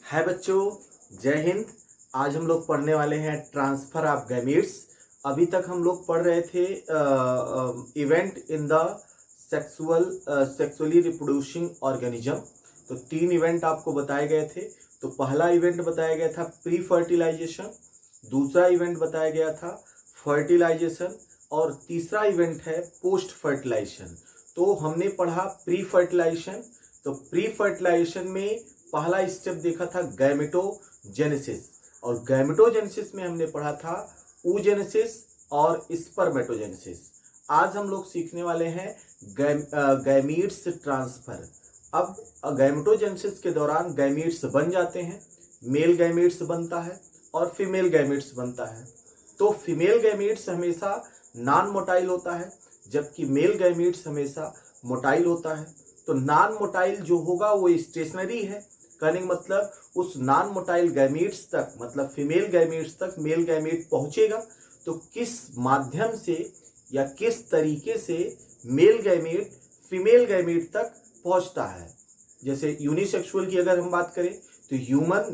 है बच्चों, जय हिंद। आज हम लोग पढ़ने वाले हैं ट्रांसफर ऑफ गैमीट्स। अभी तक हम लोग पढ़ रहे थे event in the sexually reproducing organism. तो 3 इवेंट आपको बताए गए थे। तो पहला इवेंट बताया गया था प्री फर्टिलाइजेशन, दूसरा इवेंट बताया गया था फर्टिलाइजेशन और तीसरा इवेंट है पोस्ट फर्टिलाइजेशन। तो हमने पढ़ा प्री फर्टिलाइजेशन। तो प्री फर्टिलाइजेशन में पहला स्टेप देखा था गैमेटोजेनेसिस, और गैमेटोजेनेसिस में हमने पढ़ा था oogenesis और स्पर्मेटोजेनेसिस। आज हम लोग सीखने वाले हैं गैमीट्स ट्रांसफर। अब गैमेटोजेनेसिस के दौरान गैमीट्स बन जाते हैं, मेल गैमीट्स बनता है और फीमेल गैमीट्स बनता है। तो फीमेल गैमीट्स हमेशा नॉन मोटाइल होता है, जबकि मेल गैमीट्स हमेशा मोटाइल होता है। तो नॉन मोटाइल जो होगा वो स्टेशनरी है, कहने का मतलब उस नॉन मोटाइल गैमीट्स तक, मतलब फीमेल गैमीट्स तक मेल गैमीट पहुंचेगा। तो किस माध्यम से या किस तरीके से मेल गैमीट फीमेल गैमीट तक पहुंचता है। जैसे यूनिसेक्सुअल की अगर हम बात करें तो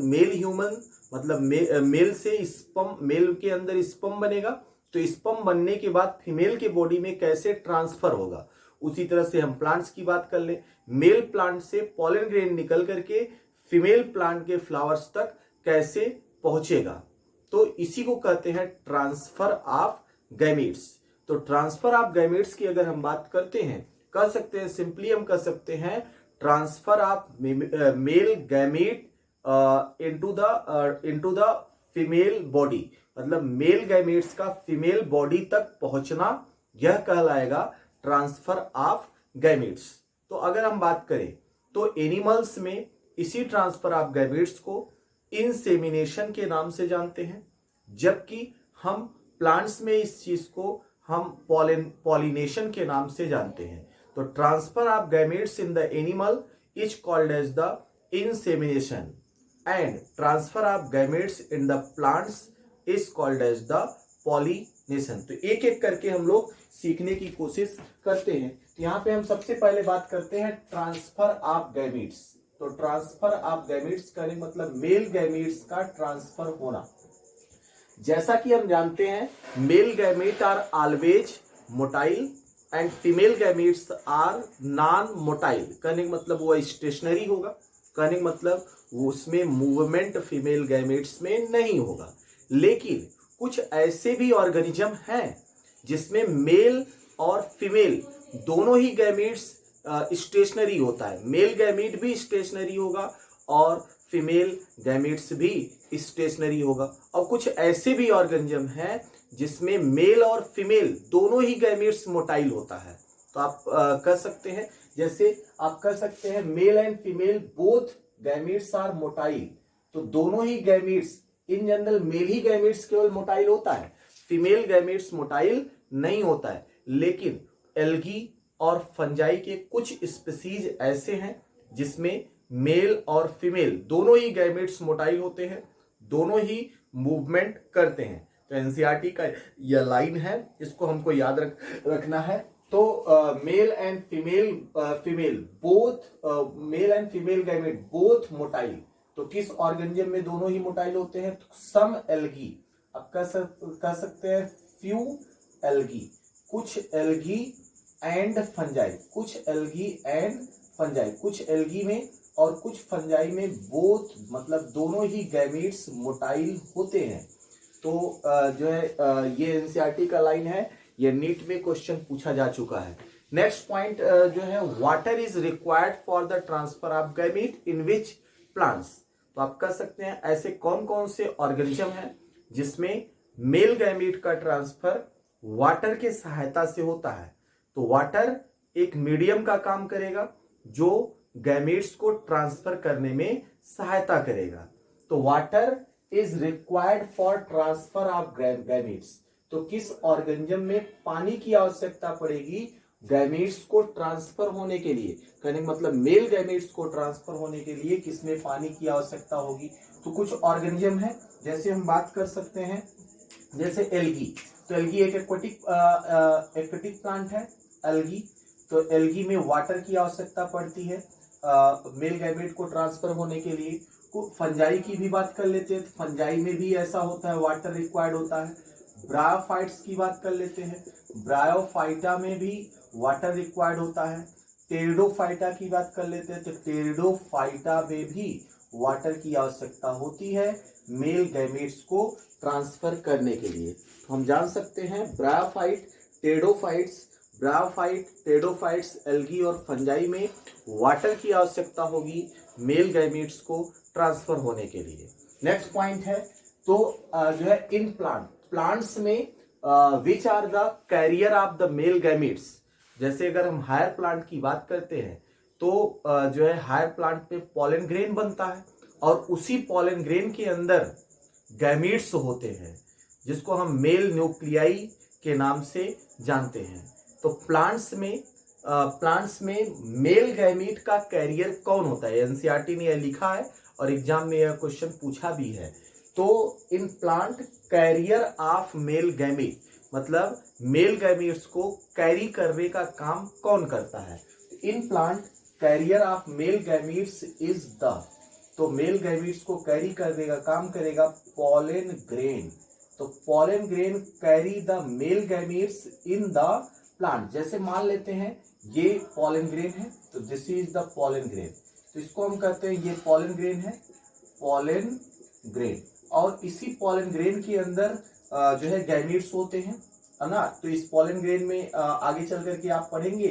मेल ह्यूमन मतलब मेल से स्पर्म, मेल के अंदर स्पर्म बनेगा, तो स्पर्म बनने के बाद फीमेल के बॉडी में कैसे ट्रांसफर होगा। उसी तरह से हम प्लांट्स की बात कर ले, मेल प्लांट से पॉलन ग्रेन निकल करके फीमेल प्लांट के फ्लावर्स तक कैसे पहुंचेगा। तो इसी को कहते हैं ट्रांसफर ऑफ गैमीट्स। तो ट्रांसफर ऑफ गैमीट्स की अगर हम बात करते हैं, कर सकते हैं सिंपली हम कर सकते हैं transfer of male gamete into the female body, मतलब मेल गैमीट्स का फीमेल बॉडी तक पहुंचना, यह कहलाएगा ट्रांसफर ऑफ गैमीट्स। तो अगर हम बात करें तो एनिमल्स में इसी ट्रांसफर ऑफ गैमीट्स को इंसेमिनेशन के नाम से जानते हैं, जबकि हम प्लांट्स में इस चीज को हम पॉलिनेशन के नाम से जानते हैं। तो transfer of gametes in the animal is called as the insemination and transfer of gametes in the plants is called as the pollination. तो एक एक करके हम लोग सीखने की कोशिश करते हैं। तो यहाँ पे हम सबसे पहले बात करते हैं ट्रांसफर ऑफ गैमीट्स। तो ट्रांसफर ऑफ गैमीट्स का मतलब मेल गैमीट्स का ट्रांसफर होना। जैसा कि हम जानते हैं male gamete are always motile and female gametes are non motile. कहने का मतलब वो स्टेशनरी होगा, कहने का मतलब उसमें मूवमेंट फीमेल गैमीट्स में नहीं होगा। लेकिन कुछ ऐसे भी ऑर्गेनिज्म हैं जिसमें मेल और फीमेल दोनों ही गैमीट्स स्टेशनरी होता है। मेल गैमीट भी स्टेशनरी होगा और फीमेल गैमीट्स भी स्टेशनरी होगा। और कुछ ऐसे भी ऑर्गेनिज्म हैं जिसमें मेल और फीमेल दोनों ही गैमीट्स मोटाइल होता है। तो आप कर सकते हैं, जैसे आप कर सकते हैं male and female both gametes are motile. तो दोनों ही गैमीट्स, इन जनरल मेल ही गैमीट्स केवल मोटाइल होता है, फीमेल गैमीट्स मोटाइल नहीं होता है। लेकिन एल्गी और फंजाई के कुछ स्पीसीज ऐसे हैं जिसमें मेल और फीमेल दोनों ही गैमेट्स मोटाइल होते हैं, दोनों ही मूवमेंट करते हैं। तो एनसीईआरटी का यह लाइन है, इसको हमको याद रखना है। तो mail and female both, mail and female gamete both motile. तो किस ऑर्गेनिज्म में दोनों ही मोटाइल होते हैं? तो सम एल्गी, अब कह सकते हैं फ्यू एल्गी, कुछ एल्गी एंड फंजाई, कुछ एल्गी एंड फंजाई, कुछ एल्गी में और कुछ फंजाई में बोथ मतलब दोनों ही गैमीट्स मोटाइल होते हैं। तो जो है ये एनसीईआरटी का लाइन है, ये नीट में क्वेश्चन पूछा जा चुका है। नेक्स्ट पॉइंट जो है water is required for the transfer of gamete in which plants. तो आप कह सकते हैं ऐसे कौन कौन से ऑर्गेनिज्म हैं जिसमें मेल गैमीट का ट्रांसफर वाटर के सहायता से होता है। तो वाटर एक मीडियम का काम करेगा जो गैमीट्स को ट्रांसफर करने में सहायता करेगा। तो water is required for transfer of gametes. तो किस ऑर्गेनिज्म में पानी की आवश्यकता पड़ेगी गैमीट्स को ट्रांसफर होने के लिए? कहने का मतलब मेल गैमीट्स को ट्रांसफर होने के लिए किसमें पानी की आवश्यकता होगी? तो कुछ ऑर्गेनिज्म है, जैसे हम बात कर सकते हैं जैसे एल्गी। तो एल्गी एक एक्वेटिक प्लांट है एल्गी। तो एल्गी में वाटर की आवश्यकता पड़ती है मेल गैमेट को ट्रांसफर होने के लिए। फंजाई की भी बात कर लेते हैं, फंजाई में भी ऐसा होता है, वाटर रिक्वायर्ड होता है। ब्रायोफाइट्स की बात कर लेते हैं, ब्रायोफाइटा में भी वाटर रिक्वायर्ड होता है। टेरिडोफाइटा की बात कर लेते हैं, तो टेरिडोफाइटा में भी वाटर की आवश्यकता होती है मेल गैमेट्स को ट्रांसफर करने के लिए। तो हम जान सकते हैं bryophyte, pteridophytes, bryophyte, pteridophytes, algae और फंजाई में वाटर की आवश्यकता होगी मेल गैमेट्स को ट्रांसफर होने के लिए। नेक्स्ट पॉइंट है, तो जो है इन प्लांट्स में which are the carrier of the male gametes. जैसे अगर हम हायर प्लांट की बात करते हैं तो जो है हायर प्लांट में पॉलन ग्रेन बनता है और उसी पॉलन ग्रेन के अंदर गैमेट्स होते हैं जिसको हम मेल न्यूक्लियाई के नाम से जानते हैं। तो प्लांट्स में मेल गैमेट का कैरियर कौन होता है, एनसीईआरटी ने यह लिखा है और एग्जाम में यह क्वेश्चन पूछा भी है। तो in plant carrier of male gamete, मतलब मेल गैमेट्स को कैरी करने का काम कौन करता है। In plant carrier of male gametes is the, तो मेल गैमेट्स को कैरी करने का काम करेगा पॉलन ग्रेन। तो pollen grain carry the male gametes in the plant. जैसे मान लेते हैं ये पॉलन ग्रेन है, तो this is the pollen grain, तो इसको हम कहते हैं ये पॉलन ग्रेन है, पॉलन ग्रेन। और इसी पॉलन ग्रेन के अंदर जो है गैमेट्स होते हैं, है ना। तो इस पॉलन ग्रेन में आगे चल करके आप पढ़ेंगे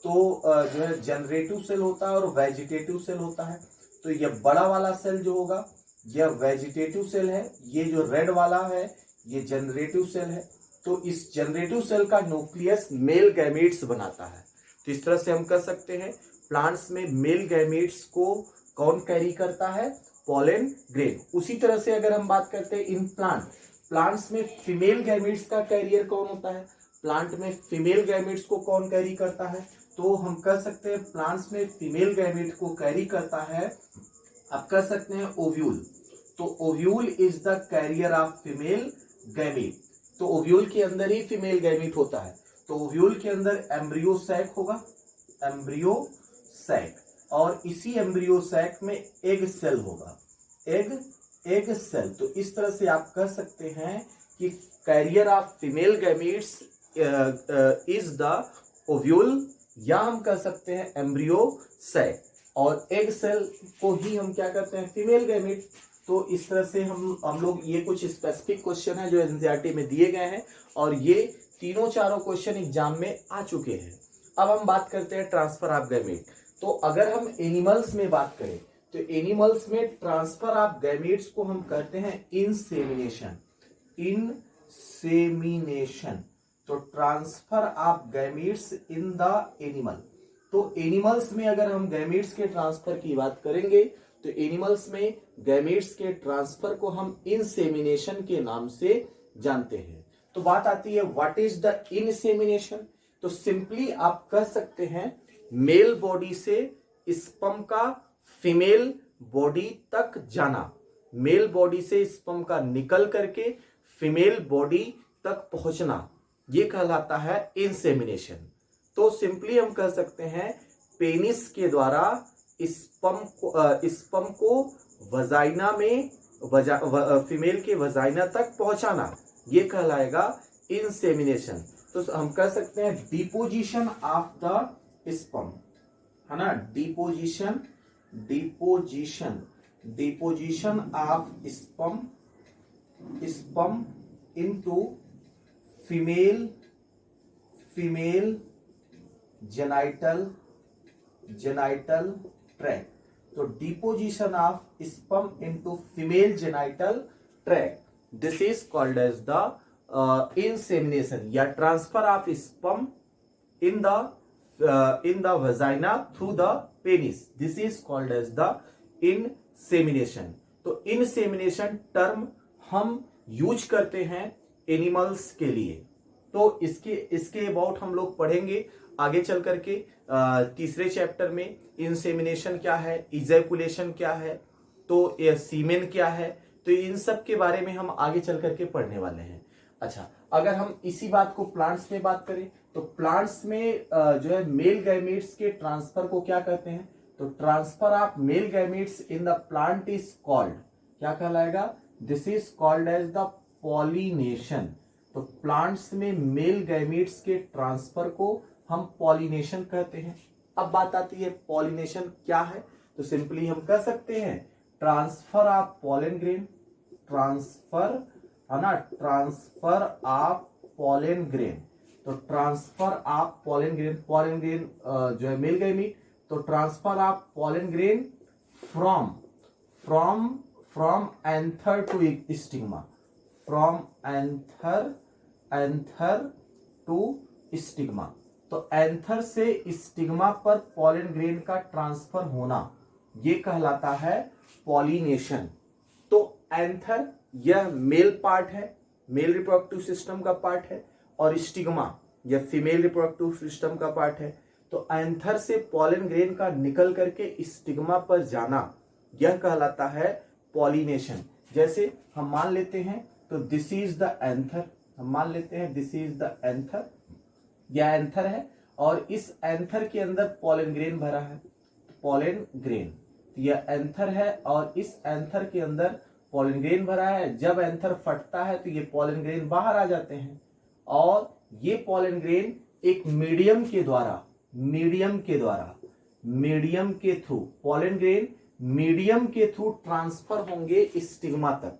तो जो है जनरेटिव सेल होता है और वेजिटेटिव सेल होता है। तो ये बड़ा वाला सेल जो होगा यह वेजिटेटिव सेल है, ये जो रेड वाला है ये जनरेटिव सेल है। तो इस जनरेटिव सेल का न्यूक्लियस मेल गैमेट्स बनाता है। तो इस तरह से हम कह सकते हैं प्लांट्स में मेल गैमेट्स को कौन कैरी करता है, पॉलन ग्रेन। उसी तरह से अगर हम बात करते हैं इन प्लांट्स में फीमेल गैमेट्स का कैरियर कौन होता है, प्लांट में फीमेल गैमेट्स को कौन कैरी करता है। तो हम कह सकते हैं प्लांट्स में फीमेल गैमेट को कैरी करता है, आप कह सकते हैं ओव्यूल। तो ovule is the carrier of female gamete. तो ओव्यूल के अंदर ही फीमेल गैमेट होता है। तो ओव्यूल के अंदर एम्ब्रियो सैक होगा, एम्ब्रियो सैक, और इसी एम्ब्रियो सैक में एग सेल होगा, एग सेल। तो इस तरह से आप कह सकते हैं कि carrier of female gametes is the ovule, या हम कह सकते हैं एम्ब्रियो सैक, और एग सेल को ही हम क्या करते हैं, फीमेल गैमेट। तो इस तरह से हम लोग, ये कुछ स्पेसिफिक क्वेश्चन है जो एनसीईआरटी में दिए गए हैं और ये तीनों चारों क्वेश्चन एग्जाम में आ चुके हैं। अब हम बात करते हैं ट्रांसफर ऑफ गैमेट। तो अगर हम एनिमल्स में बात करें तो एनिमल्स में ट्रांसफर ऑफ गैमेट्स को हम कहते हैं इंसेमिनेशन, इंसेमिनेशन। तो transfer of gametes in the animal. तो एनिमल्स में अगर हम गैमेट्स के ट्रांसफर की बात करेंगे तो एनिमल्स में गैमेट्स के ट्रांसफर को हम इंसेमिनेशन के नाम से जानते हैं। तो बात आती है व्हाट इज द इंसेमिनेशन। तो सिंपली आप कह सकते हैं मेल बॉडी से स्पर्म का फीमेल बॉडी तक जाना, मेल बॉडी से स्पर्म का निकल करके फीमेल बॉडी तक पहुंचना, ये कहलाता है इंसेमिनेशन। तो सिंपली हम कह सकते हैं पेनिस के द्वारा स्पर्म को वजाइना में फीमेल के वजाइना तक पहुंचाना, ये कहलाएगा इंसेमिनेशन। तो हम कह सकते हैं डिपोजिशन ऑफ द स्पर्म, है ना, deposition of sperm into female genital tract. तो deposition of sperm into female genital tract, this is called as the insemination, या transfer of sperm in the vagina through the penis, this is called as the insemination. तो insemination term हम use करते हैं animals के लिए। तो इसके about हम लोग पढ़ेंगे आगे चल करके तीसरे चैप्टर में। इंसेमिनेशन क्या है, इजैकुलेशन क्या है, तो सीमेन क्या है, तो इन सब के बारे में हम आगे चल करके पढ़ने वाले हैं। अच्छा, अगर हम इसी बात को प्लांट्स में बात करें तो प्लांट्स में जो है मेल गैमेट्स के ट्रांसफर को क्या कहते हैं, तो transfer of male gametes in the plant is called, क्या कहलाएगा, this is called as the pollination. तो प्लांट्स में मेल गैमीट्स के ट्रांसफर को हम पॉलिनेशन कहते हैं। अब बात आती है पॉलिनेशन क्या है, तो सिंपली हम कह सकते हैं transfer of pollen grain, transfer है ना, ट्रांसफर ऑफ पॉलन ग्रेन। तो transfer of pollen grain, pollen grain जो है मेल गैमीट, तो transfer of pollen grain from from from anther to stigma, from anther to stigma. तो anther से stigma पर pollen grain का ट्रांसफर होना ये कहलाता है पॉलिनेशन। तो एंथर यह मेल पार्ट है, मेल रिप्रोडक्टिव सिस्टम का पार्ट है, और स्टिग्मा यह फीमेल रिप्रोडक्टिव सिस्टम का पार्ट है। तो एंथर से पॉलन ग्रेन का निकल करके स्टिग्मा पर जाना यह कहलाता है पॉलिनेशन। जैसे हम मान लेते हैं, तो दिस इज द एंथर, हम मान लेते हैं दिस इज द एंथर, यह एंथर है और इस एंथर के अंदर पॉलन ग्रेन भरा है, पॉलन ग्रेन, यह एंथर है और इस एंथर के अंदर पॉलन ग्रेन भरा है। जब एंथर फटता है तो ये पॉलन ग्रेन बाहर आ जाते हैं और ये पॉलन ग्रेन एक मीडियम के द्वारा, मीडियम के थ्रू, पॉलन ग्रेन मीडियम के थ्रू ट्रांसफर होंगे स्टिग्मा तक।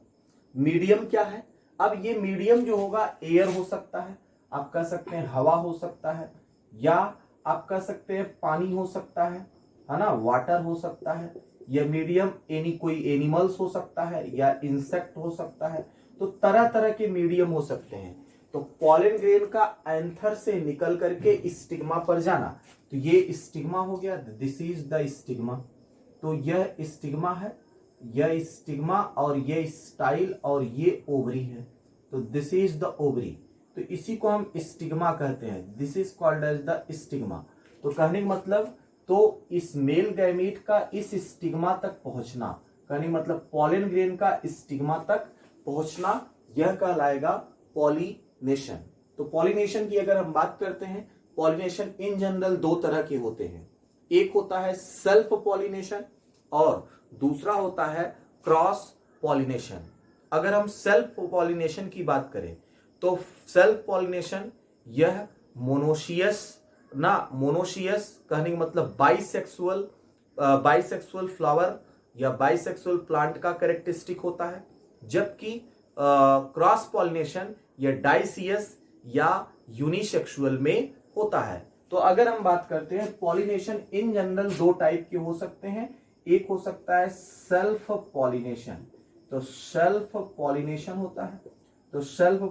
मीडियम क्या है, अब ये मीडियम जो होगा एयर हो सकता है, आप कह सकते हैं हवा हो सकता है, या आप कह सकते हैं पानी हो सकता है ना, वाटर हो सकता है, या मीडियम कोई एनिमल्स हो सकता है या इंसेक्ट हो सकता है। तो तरह तरह के मीडियम हो सकते हैं। तो पॉलन ग्रेन का एंथर से निकल करके स्टिग्मा पर जाना, तो ये स्टिग्मा हो गया, दिस इज द स्टिग्मा। तो यह स्टिग्मा है, यह स्टिग्मा और ये स्टाइल और ये ओवरी है, तो दिस इज द ओवरी। तो इसी को हम स्टिग्मा कहते हैं, this is called as the stigma. तो कहने का मतलब, तो इस मेल गैमीट का इस स्टिग्मा तक पहुंचना, कहने का मतलब पॉलन ग्रेन का स्टिग्मा तक पहुंचना, यह कहलाएगा पॉलिनेशन। तो पॉलिनेशन की अगर हम बात करते हैं, पॉलिनेशन इन जनरल दो तरह के होते हैं, एक होता है सेल्फ पॉलिनेशन और दूसरा होता है क्रॉस पॉलिनेशन। अगर हम सेल्फ पॉलिनेशन की बात करें तो सेल्फ पॉलिनेशन यह मोनोशियस कहने का मतलब बाइसेक्सुअल फ्लावर या बाइसेक्सुअल प्लांट का कैरेक्टरिस्टिक होता है, जबकि क्रॉस पॉलिनेशन या डाइसियस या यूनिसेक्सुअल में होता है। तो अगर हम बात करते हैं पॉलिनेशन इन जनरल दो टाइप के हो सकते हैं, एक हो सकता है सेल्फ पॉलिनेशन, तो सेल्फ पॉलिनेशन होता है, तो सेल्फ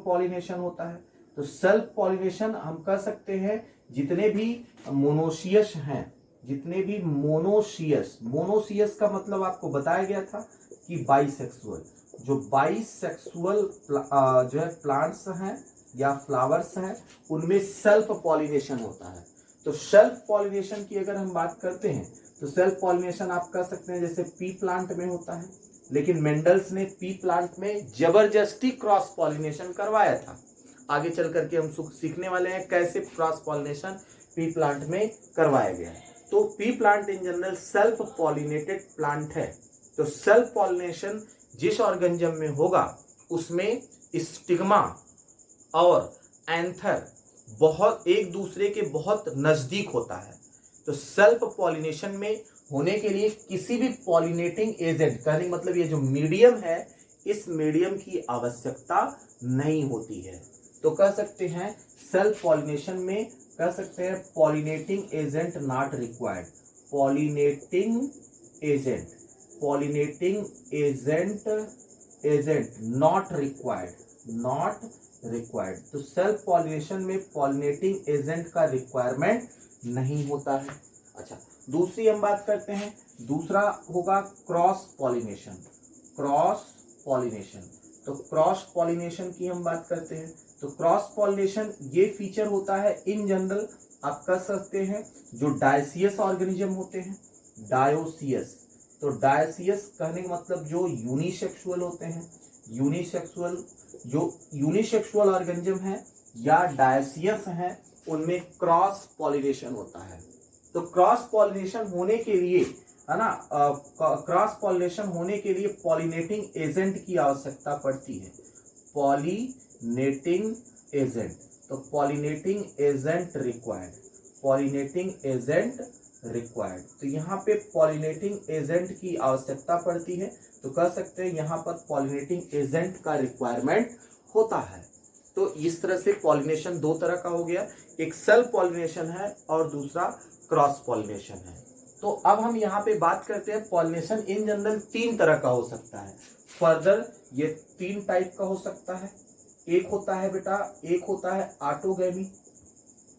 पॉलिनेशन हम कह सकते हैं जितने भी मोनोशियस हैं, जितने भी मोनोशियस का मतलब आपको बताया गया था कि बाइसेक्सुअल, जो बाइसेक्सुअल जो है प्लांट्स हैं या फ्लावर्स हैं, उनमें सेल्फ पॉलिनेशन होता है। तो सेल्फ पॉलिनेशन की अगर हम बात करते हैं तो सेल्फ पॉलिनेशन आप कह सकते हैं जैसे पी प्लांट में होता है, लेकिन मेंडल्स ने पी प्लांट में जबरदस्ती क्रॉस पॉलिनेशन करवाया था। आगे चल करके हम सीखने वाले हैं कैसे क्रॉस पॉलिनेशन पी प्लांट में करवाया गया है। तो P plant in general self pollinated plant है। तो सेल्फ पॉलिनेशन जिस ऑर्गेनिज्म में होगा उसमें स्टिग्मा और एंथर बहुत एक दूसरे के बहुत नजदीक होता है। तो सेल्फ पॉलिनेशन में होने के लिए किसी भी पॉलिनेटिंग एजेंट, कहने मतलब ये जो मीडियम है, इस मीडियम की आवश्यकता नहीं होती है। तो कह सकते हैं सेल्फ पॉलिनेशन में कह सकते हैं pollinating agent not required, pollinating agent not required. तो सेल्फ पॉलिनेशन में पॉलिनेटिंग एजेंट का रिक्वायरमेंट नहीं होता है। अच्छा, दूसरी हम बात करते हैं, दूसरा होगा क्रॉस पॉलिनेशन। तो क्रॉस पॉलिनेशन की हम बात करते हैं, तो क्रॉस पॉलिनेशन ये फीचर होता है इन जनरल आप कह सकते हैं जो डायसियस ऑर्गेनिज्म होते हैं, डायोसियस। तो डायसियस कहने का मतलब जो यूनिसेक्सुअल होते हैं, यूनिसेक्सुअल ऑर्गेनिज्म है या डायसियस हैं, उनमें क्रॉस पॉलिनेशन होता है। तो क्रॉस पॉलिनेशन होने के लिए, है ना, क्रॉस पॉलिनेशन होने के लिए पॉलिनेटिंग एजेंट की आवश्यकता पड़ती है। पॉलिनेटिंग एजेंट, तो pollinating agent required, pollinating agent required. तो यहाँ पे पॉलिनेटिंग एजेंट की आवश्यकता पड़ती है, तो कह सकते हैं यहाँ पर पॉलिनेटिंग एजेंट का रिक्वायरमेंट होता है। तो इस तरह से पॉलिनेशन दो तरह का हो गया, एक सेल्फ पॉलिनेशन है और दूसरा क्रॉस पॉलिनेशन है। तो अब हम यहाँ पे बात करते हैं पॉलिनेशन इन जनरल तीन तरह का हो सकता है। फर्दर ये तीन टाइप का हो सकता है। एक होता है बेटा, एक होता है ऑटोगैमी,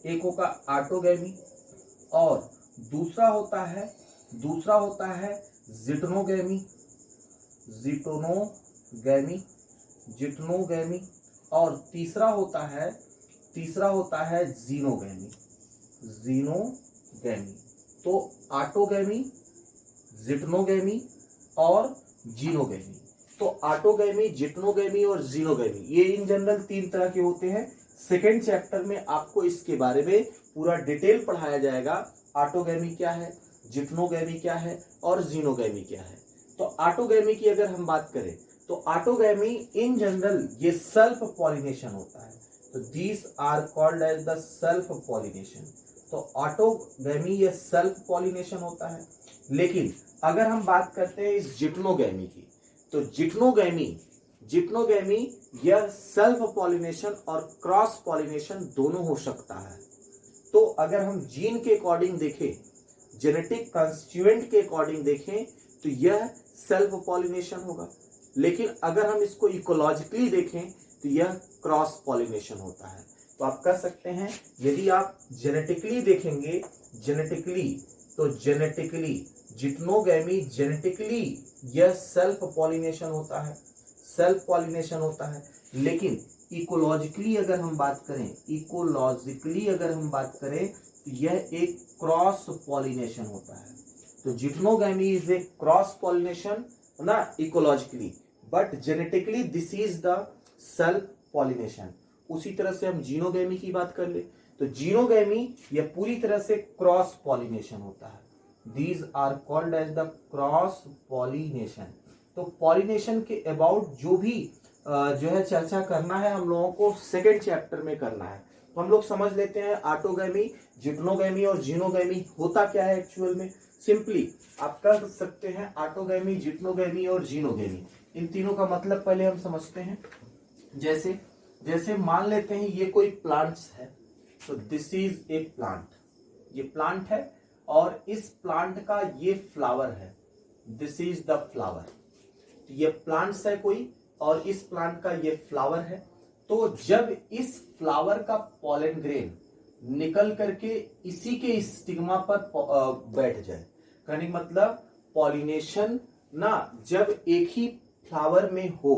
एक होगा ऑटोगैमी, और दूसरा होता है जिटनोगैमी, जिटोनोगैमी, जिटनोगैमी, और तीसरा होता है जीनोगैमी, जीनोगैमी। तो ऑटोगैमी, जिटनोगैमी और जीनोगैमी। तो ऑटोगैमी, जिटनोगैमी और जीनोगैमी ये इन जनरल तीन तरह के होते हैं। सेकेंड चैप्टर में आपको इसके बारे में पूरा डिटेल पढ़ाया जाएगा। ऑटोगैमी क्या है, जिटनोगैमी क्या है और जीनोगैमी क्या है। तो ऑटोगैमी की अगर हम बात करें तो ऑटोगैमी इन जनरल ये सेल्फ पॉलिनेशन होता है। तो these are called as the self pollination. तो ऑटोगैमी ये सेल्फ पॉलिनेशन होता है। लेकिन अगर हम बात करते हैं इस जिटनोगैमी की, तो जिटनोगैमी यह सेल्फ पॉलिनेशन और क्रॉस पॉलिनेशन दोनों हो सकता है। तो अगर हम जीन के अकॉर्डिंग देखें, जेनेटिक कंस्टिट्यूएंट के अकॉर्डिंग देखें, तो यह सेल्फ पॉलिनेशन होगा। लेकिन अगर हम इसको इकोलॉजिकली देखें तो यह क्रॉस पॉलिनेशन होता है। तो आप कह सकते हैं यदि आप जेनेटिकली देखेंगे, तो जेनेटिकली जिटनोगैमी जेनेटिकली यह सेल्फ पॉलिनेशन होता है, सेल्फ पॉलिनेशन होता है। लेकिन इकोलॉजिकली अगर हम बात करें तो यह एक क्रॉस पॉलिनेशन होता है। तो जिटनोगैमी इज ए क्रॉस पॉलिनेशन ना ecologically, but genetically this is the self pollination. उसी तरह से हम जीनोगैमी की बात कर ले तो जीनोगैमी यह पूरी तरह से क्रॉस पॉलिनेशन होता है। These are called as the cross pollination. तो पॉलिनेशन के अबाउट जो भी जो है चर्चा करना है हम लोगों को सेकेंड चैप्टर में करना है। तो हम लोग समझ लेते हैं ऑटोगैमी, जिटनोगैमी और जीनोगैमी होता क्या है एक्चुअल में। सिंपली आप कह सकते हैं ऑटोगैमी, जिटनोगैमी और जीनोगैमी, इन तीनों का मतलब पहले हम समझते हैं। जैसे मान लेते हैं ये कोई प्लांट्स है, तो दिस इज ए प्लांट, ये प्लांट है और इस प्लांट का ये फ्लावर है, दिस इज द फ्लावर। तो ये प्लांट्स है कोई और इस प्लांट का ये फ्लावर है। तो जब इस फ्लावर का पॉलन ग्रेन निकल करके इसी के स्टिग्मा पर बैठ जाए, कहने मतलब पॉलिनेशन ना जब एक ही फ्लावर में हो,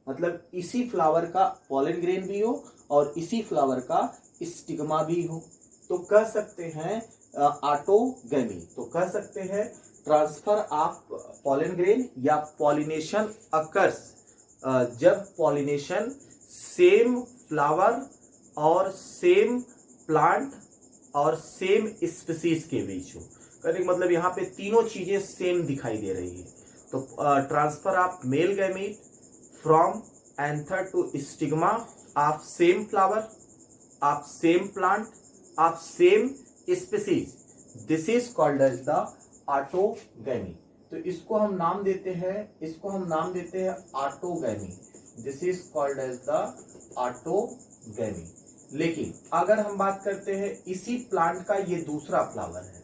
मतलब इसी फ्लावर का पॉलन ग्रेन भी हो और इसी फ्लावर का स्टिग्मा भी हो, तो कह सकते हैं ऑटोगैमी। तो कह सकते हैं ट्रांसफर ऑफ पॉलन ग्रेन या पॉलिनेशन अकर्स जब पॉलिनेशन सेम फ्लावर और सेम प्लांट और सेम स्पीसीज के बीच हो। कहने का मतलब यहाँ पे तीनों चीजें सेम दिखाई दे रही है। तो transfer of male gamete from anther to stigma of same flower of same plant of same species, this is called as the autogamy. तो इसको हम नाम देते हैं autogamy, this is called as the autogamy. लेकिन अगर हम बात करते हैं इसी प्लांट का ये दूसरा फ्लावर है,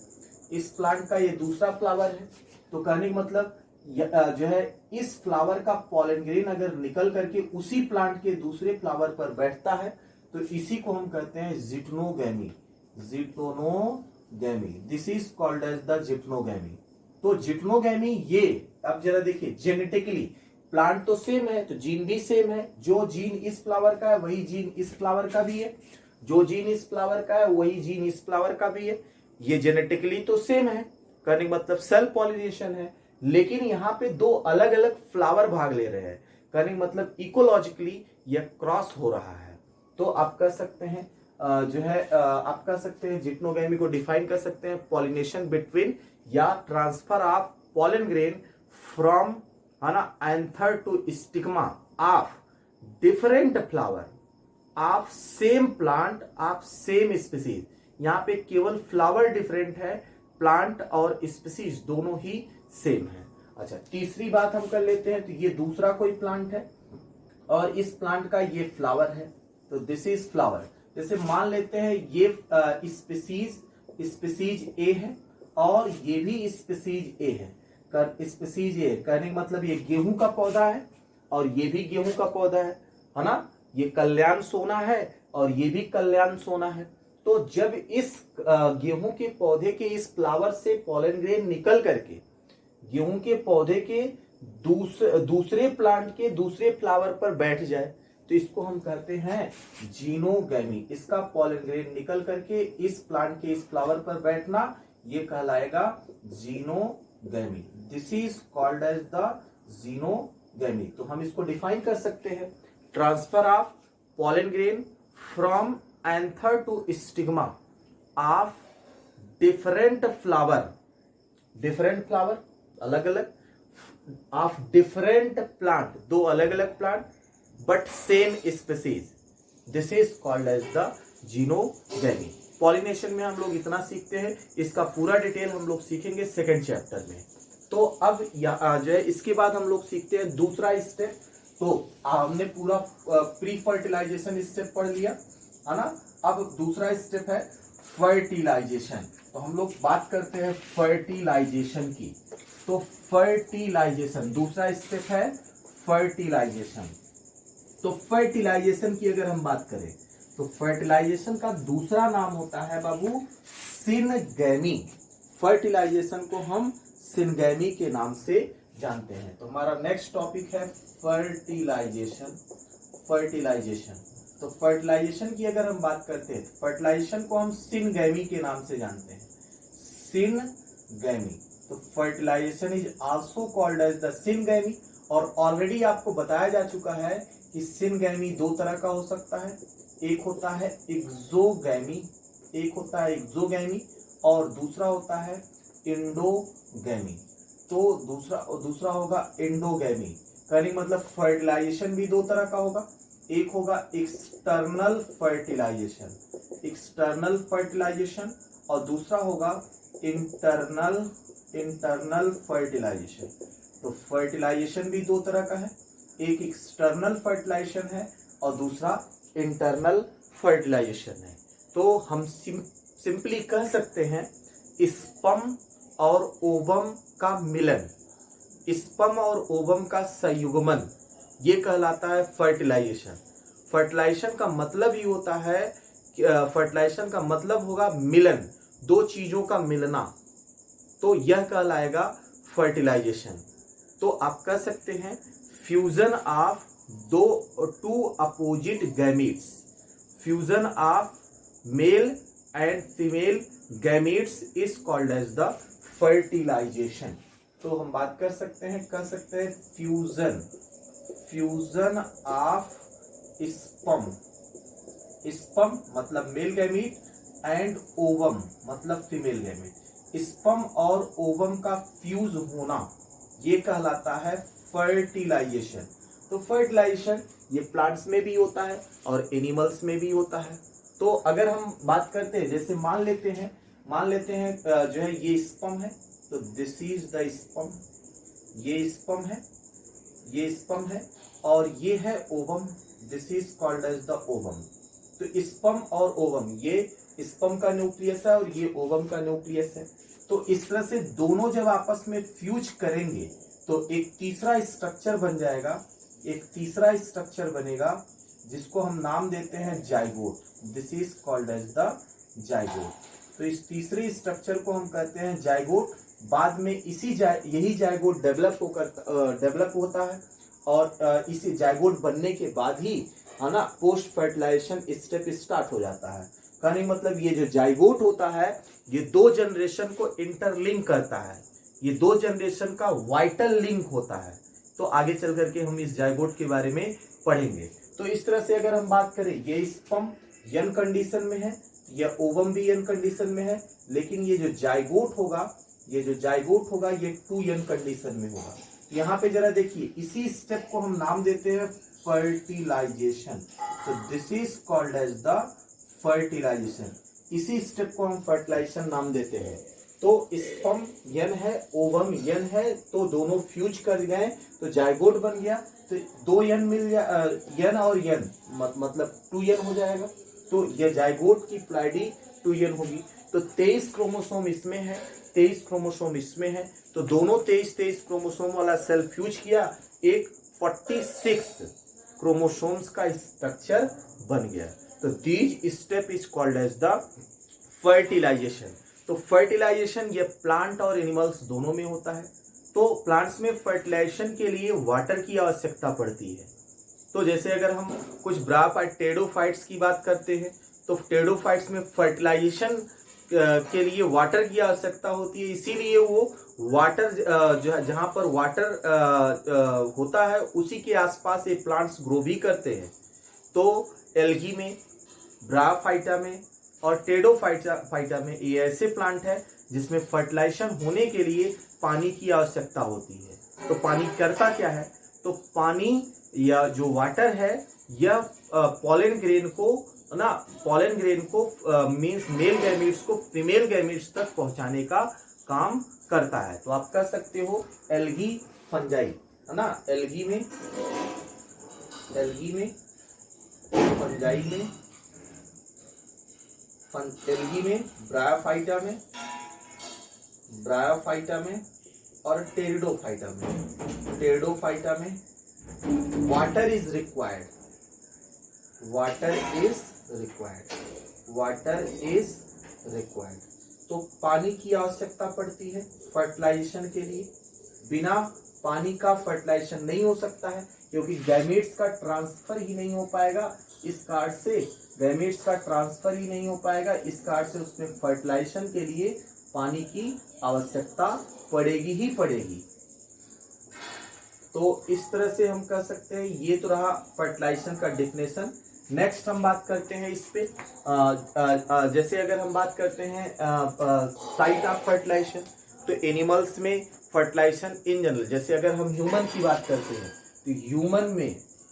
इस प्लांट का ये दूसरा फ्लावर है, तो कहने का मतलब जो है इस फ्लावर का पॉलन ग्रेन अगर निकल करके उसी प्लांट के दूसरे फ्लावर पर बैठता है तो इसी को हम कहते हैं geitonogamy, geitonogamy, this is called as the geitonogamy. तो जिटनोगैमी ये अब जरा देखिए, जेनेटिकली प्लांट तो सेम है तो जीन भी सेम है, जो जीन इस फ्लावर का है वही जीन इस फ्लावर का भी है, जो जीन इस फ्लावर का है वही जीन इस फ्लावर का भी है, ये जेनेटिकली तो सेम है, कहने का मतलब सेल्फ पॉलिनेशन है। लेकिन यहाँ पे दो अलग अलग फ्लावर भाग ले रहे हैं, कहने का मतलब इकोलॉजिकली यह क्रॉस हो रहा है। तो आप कह सकते हैं जो है आप कह सकते हैं जिटनोगैमी को डिफाइन कर सकते हैं पॉलिनेशन बिटवीन या transfer of pollen grain from, है ना, anther to stigma of different flower of same plant of same species. यहाँ पे केवल फ्लावर डिफरेंट है, प्लांट और स्पीसीज दोनों ही सेम है। अच्छा, तीसरी बात हम कर लेते हैं। तो ये दूसरा कोई प्लांट है और इस प्लांट का ये फ्लावर है, तो दिस इज फ्लावर। जैसे मान लेते हैं ये स्पीसीज ए है और ये भी स्पीसीज ए है। स्पीसीज ए कहने का मतलब ये गेहूं का पौधा है और ये भी गेहूं का पौधा है ना। ये कल्याण सोना है और ये भी कल्याण सोना है। तो जब इस गेहूं के पौधे के इस फ्लावर से पॉलन ग्रेन निकल करके गेहूं के पौधे के दूसरे प्लांट के दूसरे फ्लावर पर बैठ जाए तो इसको हम कहते हैं जीनोगैमी। इसका पॉलन ग्रेन निकल करके इस प्लांट के इस फ्लावर पर बैठना ये कहलाएगा geitonogamy. This is called as the geitonogamy. तो हम इसको डिफाइन कर सकते हैं, transfer of pollen grain from anther to stigma of different flower अलग अलग ऑफ डिफरेंट प्लांट, दो अलग अलग plant but same species, this is called as the geitonogamy. Pollination में हम लोग इतना सीखते हैं, इसका पूरा डिटेल हम लोग सीखेंगे सेकेंड चैप्टर में। तो अब जो है इसके बाद हम लोग सीखते हैं दूसरा स्टेप। तो हमने पूरा प्री फर्टिलाइजेशन स्टेप पढ़ लिया, है ना। अब दूसरा स्टेप है फर्टिलाइजेशन। तो हम लोग बात करते हैं फर्टिलाइजेशन की। तो फर्टिलाइजेशन दूसरा स्टेप है फर्टिलाइजेशन। तो फर्टिलाइजेशन की अगर हम बात करें तो फर्टिलाइजेशन का दूसरा नाम होता है बाबू सिनगैमी। फर्टिलाइजेशन को हम सिनगैमी के नाम से जानते हैं। तो हमारा नेक्स्ट टॉपिक है फर्टिलाइजेशन। तो फर्टिलाइजेशन की अगर हम बात करते हैं, फर्टिलाइजेशन को हम सिनगैमी के नाम से जानते हैं, सिनगैमी। तो fertilization is also called as the syngamy. और ऑलरेडी आपको बताया जा चुका है कि सिनगैमी दो तरह का हो सकता है, एक होता है एक्सोगैमी और दूसरा होता है इंडोगैमी। तो दूसरा होगा एंडोगैमी। कहने मतलब फर्टिलाइजेशन भी दो तरह का होगा, एक होगा एक्सटर्नल फर्टिलाइजेशन और दूसरा होगा इंटरनल फर्टिलाइजेशन। तो फर्टिलाइजेशन भी दो तरह का है, एक एक्सटर्नल फर्टिलाइजेशन है और दूसरा इंटरनल फर्टिलाइजेशन है। तो हम सिंपली कह सकते हैं स्पर्म और ओवम का मिलन, स्पर्म और ओवम का संयुग्मन, ये कहलाता है फर्टिलाइजेशन। फर्टिलाइजेशन का मतलब ही होता है, फर्टिलाइजेशन का मतलब होगा मिलन, दो चीजों का मिलना, तो यह कहलाएगा फर्टिलाइजेशन। तो आप कह सकते हैं fusion of two opposite gametes, fusion of male and female gametes is called as the fertilization. तो हम बात कर सकते हैं फ्यूजन ऑफ स्पर्म मतलब मेल गैमीट एंड ओवम मतलब फीमेल गैमीट। स्पर्म और ओवम का फ्यूज होना ये कहलाता है फर्टिलाइजेशन। तो फर्टिलाइजेशन ये प्लांट्स में भी होता है और एनिमल्स में भी होता है। तो अगर हम बात करते हैं, जैसे मान लेते हैं जो है ये स्पर्म है, तो दिस इज द स्पर्म, ये स्पर्म है और ये है ovum, this is called as the ovum. तो स्पर्म और ओवम, ये स्पर्म का न्यूक्लियस है और ये ओवम का न्यूक्लियस है। तो इस तरह से दोनों जब आपस में फ्यूज करेंगे तो एक तीसरा स्ट्रक्चर बन जाएगा, एक तीसरा स्ट्रक्चर बनेगा जिसको हम नाम देते हैं zygote, this is called as the zygote. तो इस तीसरे स्ट्रक्चर को हम कहते हैं जाइगोट। बाद में यही जाइगोट डेवलप होता है और इसी जाइगोट बनने के बाद ही, है ना, पोस्ट फर्टिलाइजेशन स्टेप स्टार्ट हो जाता है। कहने का मतलब ये जो जाइगोट होता है ये दो जनरेशन को इंटरलिंक करता है, ये दो जनरेशन का वाइटल लिंक होता है। तो आगे चल करके हम इस जाइगोट के बारे में पढ़ेंगे। तो इस तरह से अगर हम बात करें, ये स्पर्म, यन कंडीशन में है, या ओवम भी यन कंडीशन में है, लेकिन ये जो जाइगोट होगा ये 2n कंडीशन में होगा। यहाँ पे जरा देखिए, इसी स्टेप को हम नाम देते हैं फर्टिलाइजेशन। तो this is called as the fertilization. इसी स्टेप को हम फर्टिलाइजेशन नाम देते हैं। तो स्पर्म यन है, ओवम यन है, तो दोनों फ्यूज कर गए तो जाइगोट बन गया। तो 2n मिल गया, यन और यन मतलब 2n हो जाएगा। तो यह जाइगोट की प्लाइडी 2n होगी। तो 23 क्रोमोसोम इसमें है, 23 क्रोमोसोम इसमें है, तो दोनों 23 क्रोमोसोम वाला सेल फ्यूज किया, एक 46 क्रोमोसोम्स का स्ट्रक्चर बन गया। तो these step is called as the fertilization. तो फर्टिलाइजेशन ये प्लांट और एनिमल्स दोनों में होता है। तो प्लांट्स में फर्टिलाइजेशन के लिए वाटर की आवश्यकता पड़ती है। तो जैसे अगर हम कुछ ब्रायोफाइट टेरिडोफाइट्स की बात करते हैं, तो टेरिडोफाइट्स में फर्टिलाइजेशन के लिए वाटर की आवश्यकता होती है। इसीलिए वो वाटर जहाँ पर वाटर होता है उसी के आसपास ये प्लांट्स ग्रो भी करते हैं। तो एल्गी में, ब्रायोफाइटा में और टेरिडोफाइटा में ये ऐसे प्लांट है जिसमें फर्टिलाइजेशन होने के लिए पानी की आवश्यकता होती है। तो पानी करता क्या है, तो पानी या जो वाटर है यह पॉलन ग्रेन को मींस मेल गैमीट्स को फीमेल गैमीट्स तक पहुंचाने का काम करता है। तो आप कह सकते हो एल्गी फंजाई, है ना, एल्गी में, फंजाई में, एल्गी में, ब्रायोफाइटा में और टेरिडोफाइटा में वाटर इज रिक्वायर्ड। तो पानी की आवश्यकता पड़ती है फर्टिलाइजेशन के लिए। बिना पानी का फर्टिलाइजेशन नहीं हो सकता है, क्योंकि गैमेट्स का ट्रांसफर ही नहीं हो पाएगा इस कार्ड से, इस कार्ड से उसमें फर्टिलाइजेशन के लिए पानी की आवश्यकता पड़ेगी ही पड़ेगी। तो इस तरह से हम कह सकते हैं, ये तो रहा फर्टिलाइजेशन का डेफिनेशन। नेक्स्ट हम बात करते हैं इस पे, जैसे अगर हम बात करते हैं साइट ऑफ फर्टिलाइजेशन, तो एनिमल्स में फर्टिलाइजेशन इन जनरल, जैसे अगर हम ह्यूमन की बात करते हैं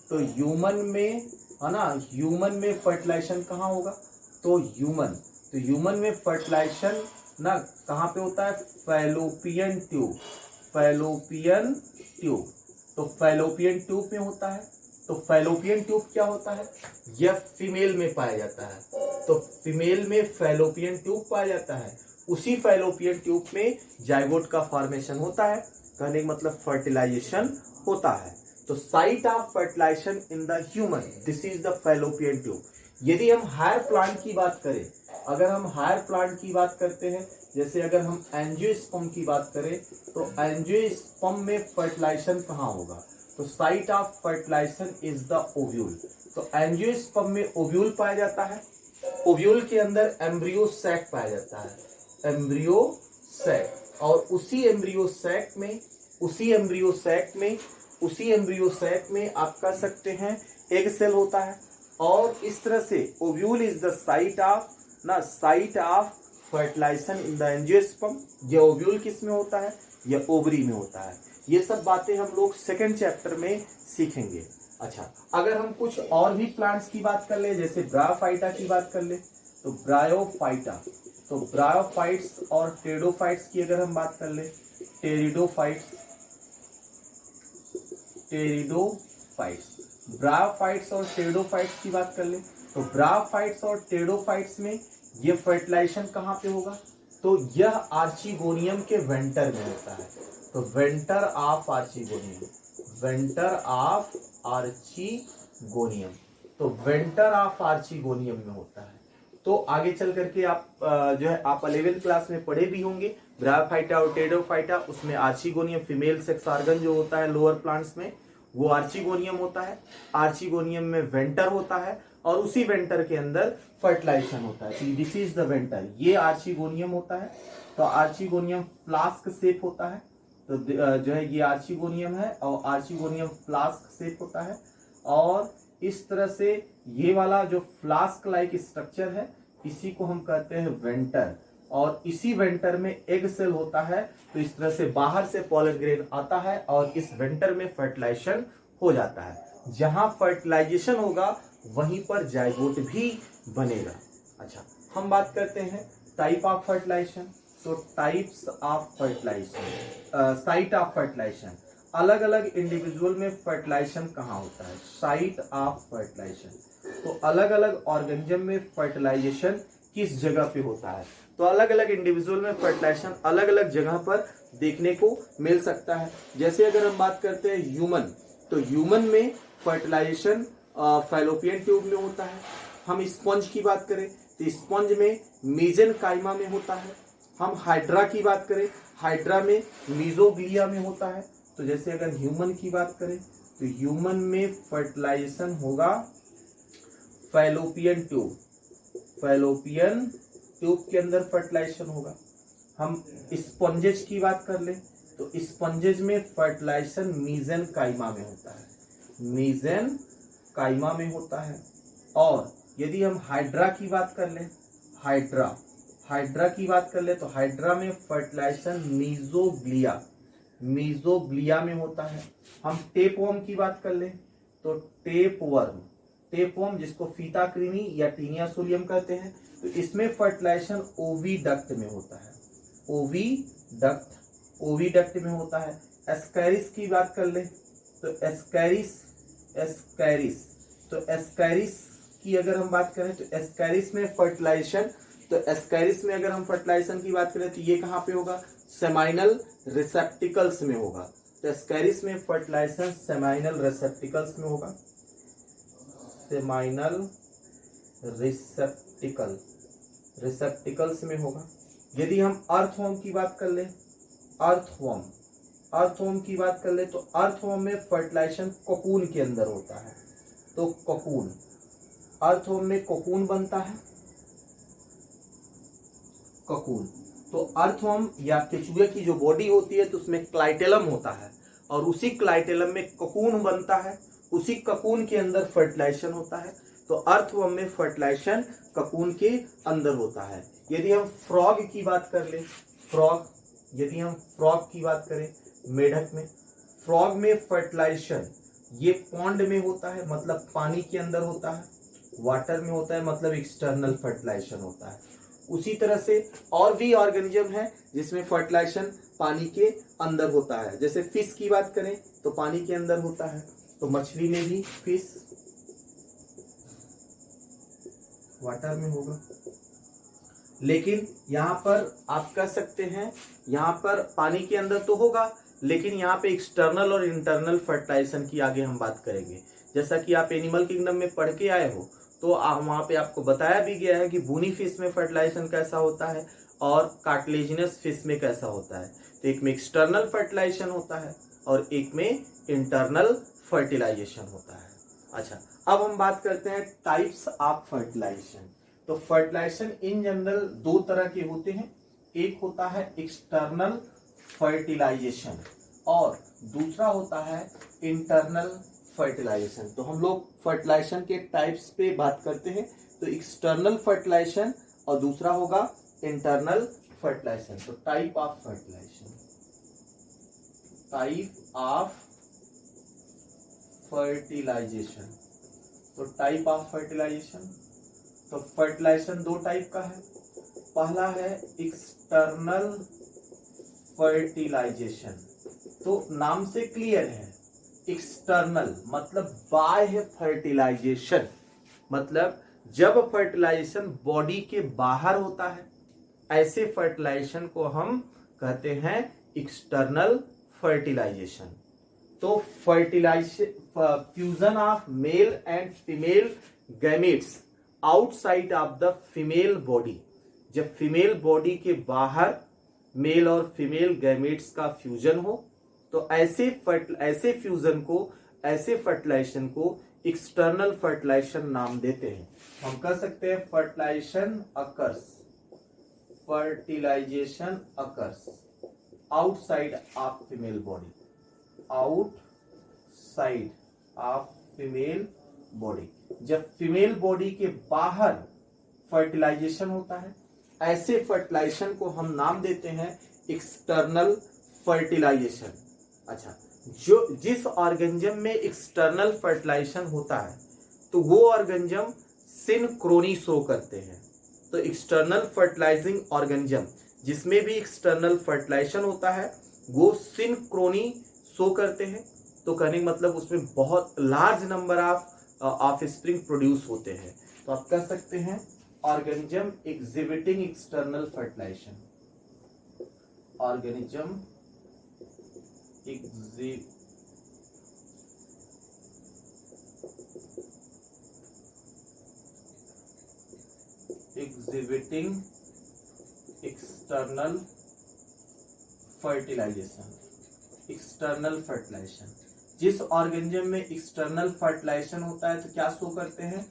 तो ह्यूमन में फर्टिलाइजेशन कहाँ होगा, तो ह्यूमन में फर्टिलाइजेशन ना कहाँ पे होता है, फैलोपियन ट्यूब। तो फैलोपियन ट्यूब में होता है। तो फैलोपियन ट्यूब क्या होता है, यह फीमेल में पाया जाता है। तो फीमेल में फैलोपियन ट्यूब पाया जाता है, उसी फैलोपियन ट्यूब में जाइगोट का फॉर्मेशन होता है। कहने का मतलब फर्टिलाइजेशन होता है। तो site of fertilization in the human, this is the fallopian tube. यदि हम हायर प्लांट की बात करें, अगर हम हायर प्लांट की बात करते हैं, जैसे अगर हम एंजियोस्पर्म की बात करें, तो एंजियोस्पर्म में फर्टिलाइजेशन कहाँ होगा, तो site of fertilization is the ovule. तो एंजियोस्पर्म में ओव्यूल पाया जाता है, ओव्यूल के अंदर एम्ब्रियो सैक पाया जाता है, एम्ब्रियो सैक, और उसी एम्ब्रियो सैक में आप कह सकते हैं एग सेल होता है। और इस तरह से ovule is the site of fertilization in the angiosperm. यह ओव्यूल किस में होता है, यह ओवरी में होता है। ये सब बातें हम लोग सेकंड चैप्टर में सीखेंगे। अच्छा, अगर हम कुछ और भी प्लांट्स की बात कर ले, जैसे ब्रायोफाइटा की बात कर ले, तो ब्रायोफाइट्स और टेरिडोफाइट्स की अगर हम बात कर ले, ब्रायोफाइट्स और टेरिडोफाइट्स की बात कर ले, तो ब्रायोफाइट्स और टेरिडोफाइट्स में ये फर्टिलाइजेशन कहाँ पे होगा, तो यह आर्चिगोनियम के वेंटर में होता है। तो वेंटर ऑफ आर्चिगोनियम, तो वेंटर ऑफ आर्चिगोनियम में होता है। तो आगे चल करके आप जो है आप 11th क्लास में पढ़े भी होंगे, ब्रायोफाइटा और टेरिडोफाइटा, उसमें आर्चिगोनियम फीमेल सेक्स ऑर्गन जो होता है लोअर प्लांट्स में, वो आर्चिगोनियम होता है। आर्चिगोनियम में वेंटर होता है और उसी वेंटर के अंदर फर्टिलाइजेशन होता है। दिस इज द वेंटर, ये आर्चिगोनियम होता है। तो आर्चिगोनियम फ्लास्क शेप होता है। तो जो है ये आर्चिगोनियम है और आर्चिगोनियम फ्लास्क शेप होता है। और इस तरह से ये वाला जो फ्लास्क लाइक स्ट्रक्चर है इसी को हम कहते हैं वेंटर, और इसी वेंटर में एग सेल होता है। तो इस तरह से बाहर से पॉलन ग्रेन आता है और इस वेंटर में फर्टिलाइजेशन हो जाता है। जहां फर्टिलाइजेशन होगा वहीं पर जाइगोट भी बनेगा। अच्छा, हम बात करते हैं टाइप ऑफ फर्टिलाइजेशन। तो types of fertilization, site of fertilization, अलग अलग इंडिविजुअल में फर्टिलाइजेशन कहाँ होता है। साइट ऑफ फर्टिलाइजेशन, तो अलग अलग ऑर्गेनिज्म में फर्टिलाइजेशन किस जगह पे होता है। तो अलग अलग इंडिविजुअल में फर्टिलाइजेशन अलग अलग जगह पर देखने को मिल सकता है। जैसे अगर हम बात करते हैं ह्यूमन, तो ह्यूमन में फर्टिलाइजेशन फैलोपियन ट्यूब में होता है। हम स्पंज की बात करें तो स्पंज में मेसेनकाइमा में होता है। हम हाइड्रा की बात करें, हाइड्रा में मीजोग्लिया में होता है। तो जैसे अगर ह्यूमन की बात करें तो ह्यूमन में फर्टिलाइजेशन होगा फैलोपियन ट्यूब, फैलोपियन ट्यूब के अंदर फर्टिलाइजेशन होगा। हम स्पंजेज की बात कर लें तो स्पंजेज में फर्टिलाइजेशन मेसेनकाइमा में होता है, मेसेनकाइमा में होता है। और यदि हम हाइड्रा की बात कर लें, हाइड्रा की बात कर ले तो हाइड्रा में फर्टिलाइजेशन मीजोग्लिया में होता है। हम टेपवर्म की बात कर ले तो टेपवर्म जिसको फीताकृमि या टीनिया सोलियम कहते हैं, तो इसमें फर्टिलाइजेशन ओविडक्ट में होता है, ओविडक्ट में होता है। एस्कैरिस की बात कर ले तो एस्कैरिस की अगर हम बात करें तो एस्कैरिस में फर्टिलाइजेशन, तो एस्कैरिस में अगर हम फर्टिलाइजेशन की बात करें तो ये कहाँ पे होगा, सेमाइनल रिसेप्टिकल्स में होगा। तो एस्कैरिस में फर्टिलाइजेशन सेमाइनल रिसेप्टिकल्स में होगा, सेमाइनल रिसेप्टिकल्स में होगा। यदि हम अर्थवर्म की बात कर ले, अर्थवर्म की बात कर ले तो अर्थवर्म में फर्टिलाइजेशन कोकून के अंदर होता है। तो कोकून, अर्थवर्म में कोकून बनता है, कोकून। तो अर्थवर्म या केचुए की जो बॉडी होती है तो उसमें क्लाइटेलम होता है और उसी क्लाइटेलम में कोकून बनता है, उसी कोकून के अंदर फर्टिलाइजेशन होता है। तो अर्थवर्म में फर्टिलाइजेशन कोकून के अंदर होता है। यदि हम फ्रॉग की बात कर ले, यदि हम फ्रॉग की बात करें, मेढक में, फ्रॉग में फर्टिलाइजेशन ये पॉन्ड में होता है, मतलब पानी के अंदर होता है, वाटर में होता है, मतलब एक्सटर्नल फर्टिलाइजेशन होता है। उसी तरह से और भी ऑर्गेनिज्म है जिसमें फर्टिलाइजेशन पानी के अंदर होता है। जैसे फिश की बात करें तो पानी के अंदर होता है, तो मछली में भी फिश वाटर में होगा। लेकिन यहाँ पर आप कह सकते हैं, यहाँ पर पानी के अंदर तो होगा लेकिन यहाँ पे एक्सटर्नल और इंटरनल फर्टिलाइजेशन की आगे हम बात करेंगे। जैसा कि आप एनिमल किंगडम में पढ़ के आए हो तो वहाँ पे आपको बताया भी गया है कि बूनी फिश में फर्टिलाइजेशन कैसा होता है और कार्टिलेजिनस फिश में कैसा होता है। तो एक में एक्सटर्नल फर्टिलाइजेशन होता है और एक में इंटरनल फर्टिलाइजेशन होता है। अच्छा, अब हम बात करते हैं टाइप्स ऑफ फर्टिलाइजेशन। तो फर्टिलाइजेशन इन जनरल दो तरह के होते हैं, एक होता है एक्सटर्नल फर्टिलाइजेशन और दूसरा होता है इंटरनल फर्टिलाइजेशन। तो हम लोग फर्टिलाइजेशन के टाइप्स पे बात करते हैं। तो एक्सटर्नल फर्टिलाइजेशन और दूसरा होगा इंटरनल फर्टिलाइजेशन। तो टाइप ऑफ फर्टिलाइजेशन, तो टाइप ऑफ फर्टिलाइजेशन, तो फर्टिलाइजेशन दो टाइप का है। पहला है एक्सटर्नल फर्टिलाइजेशन, तो नाम से क्लियर है, एक्सटर्नल मतलब बाह्य फर्टिलाइजेशन, मतलब जब फर्टिलाइजेशन बॉडी के बाहर होता है ऐसे फर्टिलाइजेशन को हम कहते हैं एक्सटर्नल फर्टिलाइजेशन। तो fertilization, fusion of male and female gametes outside of the female body, जब फीमेल बॉडी के बाहर मेल और फीमेल गैमेट्स का फ्यूजन हो तो ऐसे फ्यूजन को, ऐसे फर्टिलाइजेशन को एक्सटर्नल फर्टिलाइजेशन नाम देते हैं। हम कह सकते हैं fertilization occurs outside of female body, outside of female body, जब फीमेल बॉडी के बाहर फर्टिलाइजेशन होता है, ऐसे फर्टिलाइजेशन को हम नाम देते हैं एक्सटर्नल फर्टिलाइजेशन। अच्छा, जो जिस ऑर्गेनिज्म में एक्सटर्नल फर्टिलाइजेशन होता है तो वो ऑर्गेनिज्म सिनक्रोनी शो करते हैं। तो एक्सटर्नल फर्टिलाइजिंग ऑर्गेनिज्म जिसमें भी एक्सटर्नल फर्टिलाइजेशन होता है वो सिनक्रोनी शो करते हैं। तो कहने का मतलब उसमें बहुत large number of spring produce होते हैं। तो आप कह सकते हैं organism exhibiting external fertilization, organism exhibiting external fertilization, external fertilization, जिस ऑर्गेनिज्म में एक्सटर्नल फर्टिलाइजेशन होता है तो क्या शो करते हैं,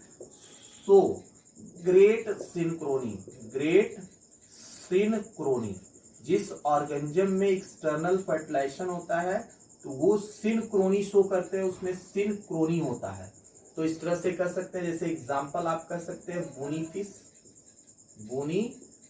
सो ग्रेट सिनक्रोनी, ग्रेट सिनक्रोनी। जिस ऑर्गेनिज्म में एक्सटर्नल फर्टिलाइजेशन होता है तो वो सिनक्रोनी शो करते हैं, उसमें सिनक्रोनी होता है। तो इस तरह से कर सकते हैं, जैसे एग्जांपल आप कर सकते हैं बोनी फिश, बोनी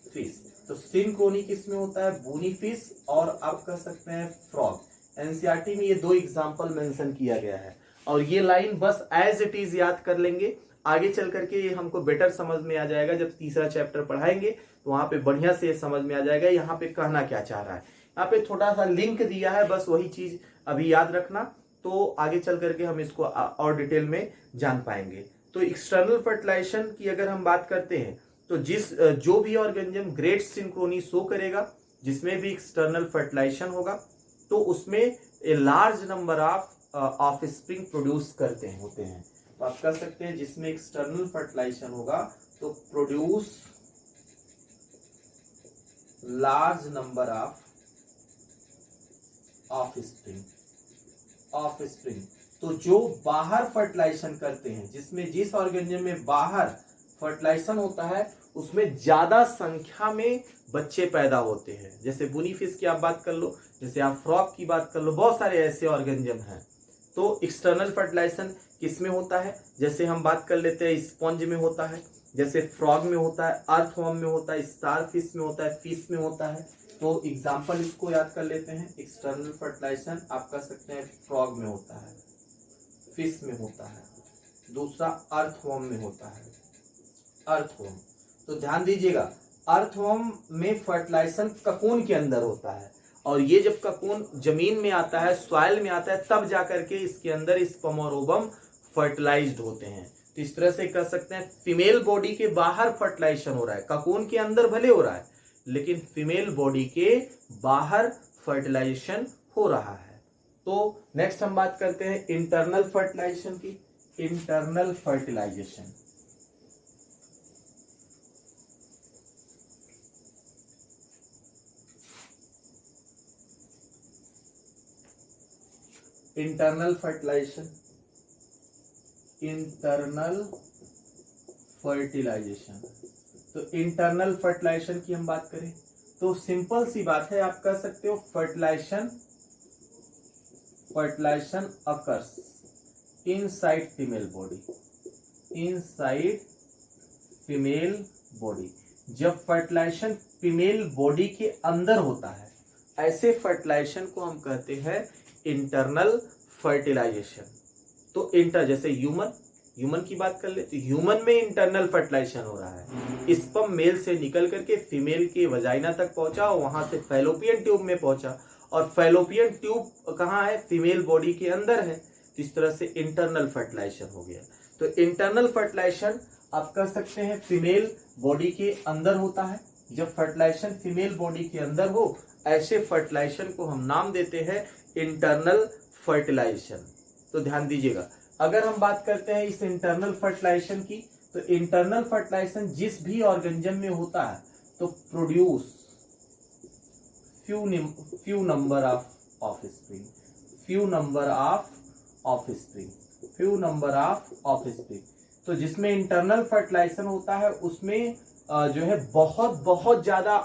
फिश। तो सिनक्रोनी किसमें होता है, बोनी फिश और आप कर सकते हैं फ्रॉग। एनसीईआरटी में ये दो एग्जांपल मेंशन किया गया है और ये लाइन बस एज इट इज याद कर लेंगे, आगे चल करके ये हमको बेटर समझ में आ जाएगा। जब तीसरा चैप्टर पढ़ाएंगे तो वहां पे बढ़िया से समझ में आ जाएगा यहाँ पे कहना क्या चाह रहा है। यहाँ पे थोड़ा सा लिंक दिया है, बस वही चीज अभी याद रखना, तो आगे चल करके हम इसको और डिटेल में जान पाएंगे। तो एक्सटर्नल फर्टिलाइजेशन की अगर हम बात करते हैं तो जो भी ऑर्गेनिज्म ग्रेट सिंक्रोनी शो करेगा, जिसमें भी एक्सटर्नल फर्टिलाइजेशन होगा, तो उसमें a large number of spring produce करते हैं होते हैं। तो आप कह सकते हैं जिसमें एक्सटर्नल फर्टिलाइजेशन होगा तो produce large number of spring. तो जो बाहर फर्टिलाइजेशन करते हैं, जिसमें जिस ऑर्गेनिज्म में बाहर फर्टिलाइजेशन होता है उसमें ज्यादा संख्या में बच्चे पैदा होते हैं। जैसे बुनी फिश की आप बात कर लो, जैसे आप फ्रॉग की बात कर लो, बहुत सारे ऐसे ऑर्गेनिज्म हैं। तो एक्सटर्नल फर्टिलाइजेशन किसमें होता है, जैसे हम बात कर लेते हैं स्पंज में होता है, जैसे फ्रॉग में होता है, अर्थवर्म में होता है, स्टार फिश में होता है, फिश में होता है। तो एग्जांपल इसको याद कर लेते हैं। एक्सटर्नल फर्टिलाइजेशन आप कह सकते हैं फ्रॉग में होता है, फिश में होता है, दूसरा अर्थवर्म में होता है, अर्थवर्म। तो ध्यान दीजिएगा, अर्थवर्म में फर्टिलाइजेशन ककून के अंदर होता है और ये जब ककून जमीन में आता है, सॉइल में आता है, तब जाकर के इसके अंदर स्पर्म और ओवम फर्टिलाइज्ड होते हैं। तो इस तरह से कह सकते हैं फीमेल बॉडी के बाहर फर्टिलाइजेशन हो रहा है, ककून के अंदर भले हो रहा है लेकिन फीमेल बॉडी के बाहर फर्टिलाइजेशन हो रहा है। तो नेक्स्ट हम बात करते हैं इंटरनल फर्टिलाइजेशन की। Internal fertilization, internal fertilization, internal fertilization. तो इंटरनल फर्टिलाइजेशन की हम बात करें तो सिंपल सी बात है, आप कह सकते हो fertilization occurs inside female body, inside female body. जब फर्टिलाइजेशन फीमेल बॉडी के अंदर होता है, ऐसे फर्टिलाइजेशन को हम कहते हैं इंटरनल फर्टिलाइजेशन। तो इंटर, जैसे ह्यूमन की बात कर ले तो ह्यूमन में इंटरनल फर्टिलाइजेशन हो रहा है। स्पर्म मेल से निकल करके फीमेल के वजाइना तक पहुंचा और वहां से फैलोपियन ट्यूब में पहुंचा और फैलोपियन ट्यूब कहाँ है, फीमेल बॉडी के अंदर है। तो इस तरह से इंटरनल फर्टिलाइजेशन हो गया। तो इंटरनल फर्टिलाइजेशन आप कह सकते हैं फीमेल बॉडी के अंदर होता है। जब फर्टिलाइजेशन फीमेल बॉडी के अंदर हो, ऐसे फर्टिलाइजेशन को हम नाम देते हैं इंटरनल फर्टिलाइजेशन। तो ध्यान दीजिएगा, अगर हम बात करते हैं इस इंटरनल फर्टिलाइजेशन की, तो इंटरनल फर्टिलाइजेशन जिस भी ऑर्गेनिज्म में होता है तो produce few number of offspring, few number of offspring। तो जिसमें इंटरनल फर्टिलाइजेशन होता है उसमें जो है बहुत ज्यादा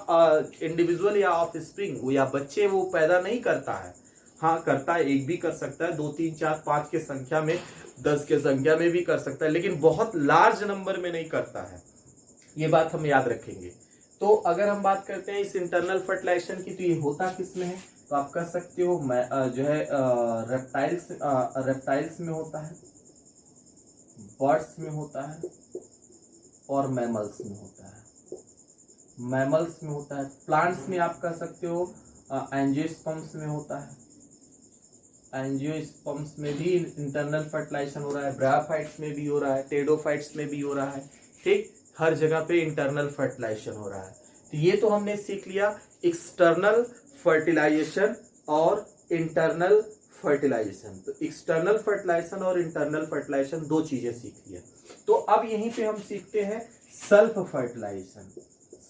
इंडिविजुअल या ऑफस्प्रिंग या बच्चे वो पैदा नहीं करता है। हाँ करता है, एक भी कर सकता है, 2 3 4 5 के संख्या में, 10 के संख्या में भी कर सकता है, लेकिन बहुत लार्ज नंबर में नहीं करता है, ये बात हम याद रखेंगे। तो अगर हम बात करते हैं इस इंटरनल फर्टिलाइजेशन की, तो ये होता किस में है, तो आप कह सकते हो जो है रेप्टाइल्स में होता है, बर्ड्स में होता है और मैमल्स में होता है। मैमल्स में होता है, प्लांट्स में आप कह सकते हो एंजियोस्पर्म्स में होता है, एंजियोस्पर्म्स में भी इंटरनल फर्टिलाइजेशन हो रहा है, ब्रायोफाइट्स में भी हो रहा है, टेडोफाइट्स में भी हो रहा है, ठीक, हर जगह पे इंटरनल फर्टिलाइजेशन हो रहा है। तो ये तो हमने सीख लिया एक्सटर्नल फर्टिलाइजेशन और इंटरनल फर्टिलाइजेशन। तो एक्सटर्नल फर्टिलाइजेशन और इंटरनल फर्टिलाइजेशन दो चीजें सीख लिया। तो अब यहीं पे हम सीखते हैं सेल्फ फर्टिलाइजेशन।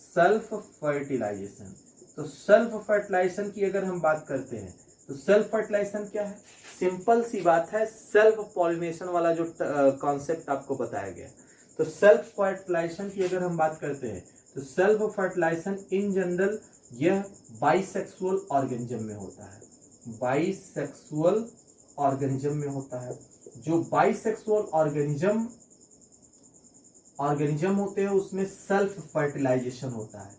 सेल्फ फर्टिलाइजेशन, तो सेल्फ फर्टिलाइजेशन की अगर हम बात करते हैं तो सेल्फ फर्टिलाइजेशन क्या है, सिंपल सी बात है, सेल्फ पॉलिनेशन वाला जो कॉन्सेप्ट आपको बताया गया। तो सेल्फ फर्टिलाइजेशन की अगर हम बात करते हैं तो सेल्फ फर्टिलाइजेशन इन जनरल यह बाइसेक्सुअल ऑर्गेनिज्म में होता है, बाइसेक्सुअल ऑर्गेनिज्म में होता है। जो बाइसेक्सुअल ऑर्गेनिज्म होते हैं उसमें सेल्फ फर्टिलाइजेशन होता है।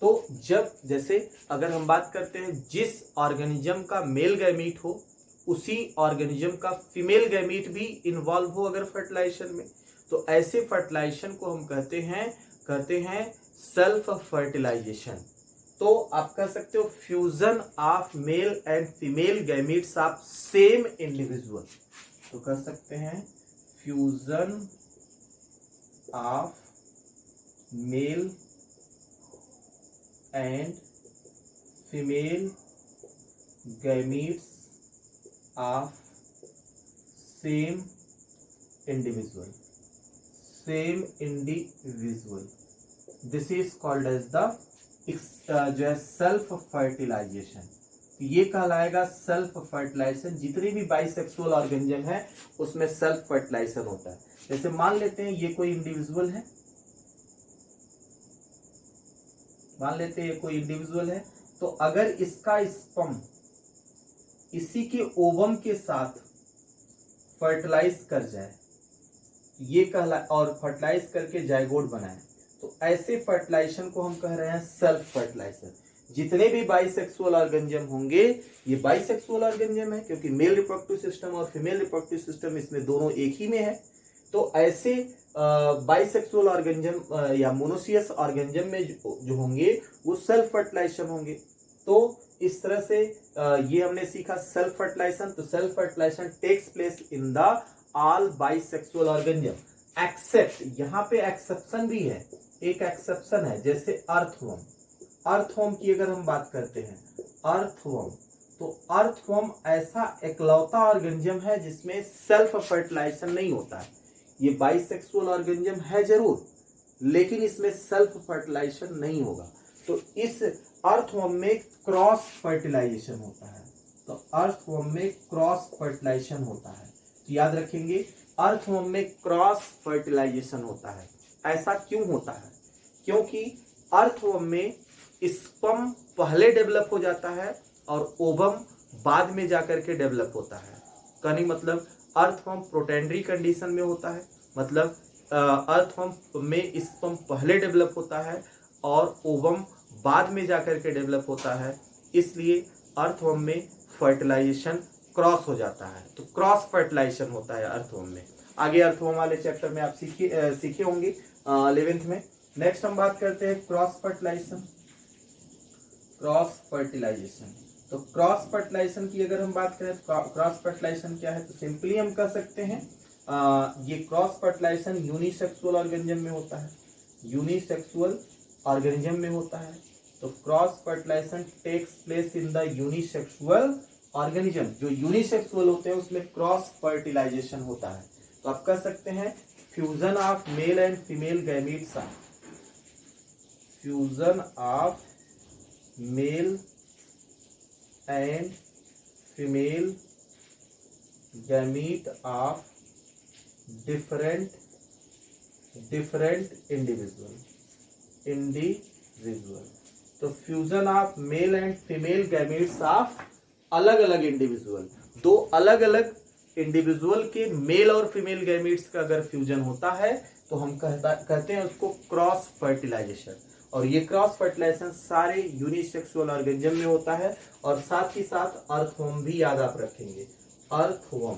तो जब जैसे अगर हम बात करते हैं जिस ऑर्गेनिज्म का मेल गैमीट हो उसी ऑर्गेनिज्म का फीमेल गैमीट भी इन्वॉल्व हो अगर फर्टिलाइजेशन में, तो ऐसे फर्टिलाइजेशन को हम कहते हैं सेल्फ फर्टिलाइजेशन। तो आप कह सकते हो fusion of male and female gametes of same individual. तो कह सकते हैं fusion of male and female gametes of same individual, this is called as the जो है सेल्फ फर्टिलाइजेशन। ये कहलाएगा सेल्फ फर्टिलाइजेशन। जितने भी बाइसेक्सुअल ऑर्गेनिज्म है उसमें सेल्फ फर्टिलाइजेशन होता है। जैसे मान लेते हैं ये कोई इंडिविजुअल है, मान लेते हैं ये कोई इंडिविजुअल है, तो अगर इसका स्पर्म इसी के ओवम के साथ फर्टिलाइज कर जाए, ये कहला और फर्टिलाइज करके जाइगोट बनाए, तो ऐसे फर्टिलाइजेशन को हम कह रहे हैं सेल्फ फर्टिलाइजेशन। जितने भी बाइसेक्सुअल ऑर्गेनिज्म होंगे, ये बाइसेक्सुअल ऑर्गेनिज्म है क्योंकि मेल रिप्रोडक्टिव सिस्टम और फीमेल रिप्रोडक्टिव सिस्टम इसमें दोनों एक ही में है। तो ऐसे बाइसेक्सुअल ऑर्गेनिज्म या मोनोसियस ऑर्गेनिज्म में जो होंगे वो सेल्फ फर्टिलाइजेशन होंगे। तो इस तरह से ये हमने सीखा सेल्फ फर्टिलाइजेशन। तो self fertilization takes place in the all bisexual organism except, यहाँ पे एक्सेप्शन भी है, एक एक्सेप्शन है, जैसे अर्थवर्म। अर्थवर्म की अगर हम बात करते हैं, अर्थवर्म, तो अर्थवर्म ऐसा एकलौता ऑर्गेनिज्म है जिसमें सेल्फ फर्टिलाइजेशन नहीं होता है। ये बाइसेक्सुअल ऑर्गेनिज्म है जरूर, लेकिन इसमें सेल्फ फर्टिलाइजेशन नहीं होगा। तो इस अर्थवर्म में क्रॉस फर्टिलाइजेशन होता है। तो अर्थवर्म में क्रॉस फर्टिलाइजेशन होता है। तो याद रखेंगे अर्थवर्म में क्रॉस फर्टिलाइजेशन होता है। ऐसा क्यों होता है? क्योंकि अर्थवर्म में स्पर्म पहले डेवलप हो जाता है और ओवम बाद में जाकर के डेवलप होता है। कहने मतलब अर्थवर्म प्रोटेंडरी कंडीशन में होता है, मतलब अर्थवर्म में स्पर्म पहले डेवलप होता है और ओवम बाद में जाकर के डेवलप होता है, इसलिए अर्थवर्म में फर्टिलाइजेशन क्रॉस हो जाता है। तो क्रॉस फर्टिलाइजेशन होता है अर्थवर्म में। आगे अर्थवर्म वाले चैप्टर में आप सीखे होंगे 11th में। नेक्स्ट हम बात करते हैं क्रॉस फर्टिलाइजेशन। क्रॉस फर्टिलाइजेशन, तो क्रॉस फर्टिलाइजेशन की अगर हम बात करें तो क्रॉस फर्टिलाइजेशन क्या है, तो सिंपली हम कह सकते हैं ये क्रॉस फर्टिलाइजेशन यूनिसेक्सुअल ऑर्गेनिज्म में होता है, यूनिसेक्सुअल ऑर्गेनिज्म में होता है। तो cross fertilization takes place in the unisexual organism. जो यूनिसेक्सुअल होते हैं उसमें क्रॉस फर्टिलाइजेशन होता है। तो आप कह सकते हैं fusion of male and female gametes, fusion of male and female gamete of different individual. तो fusion of male and female gametes of अलग अलग इंडिविजुअल, दो अलग अलग इंडिविजुअल के मेल और फीमेल गैमीट्स का अगर फ्यूजन होता है तो हम कहते हैं उसको क्रॉस फर्टिलाइजेशन। और ये क्रॉस फर्टिलाइजेशन सारे यूनिसेक्सुअल ऑर्गेनिज्म में होता है। और साथ ही साथ अर्थवर्म भी याद आप रखेंगे, अर्थवर्म,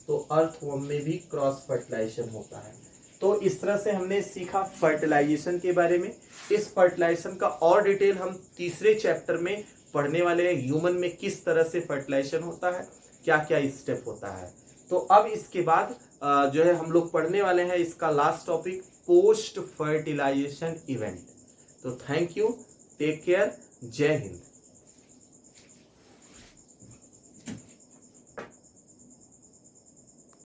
तो अर्थवर्म में भी क्रॉस फर्टिलाइजेशन होता है। तो इस तरह से हमने सीखा फर्टिलाइजेशन के बारे में। इस फर्टिलाइजेशन का और डिटेल हम तीसरे चैप्टर में पढ़ने वाले हैं, ह्यूमन में किस तरह से फर्टिलाइजेशन होता है, क्या क्या स्टेप होता है। तो अब इसके बाद जो है हम लोग पढ़ने वाले हैं इसका last topic, post fertilization event. तो थैंक यू, टेक केयर, जय हिंद।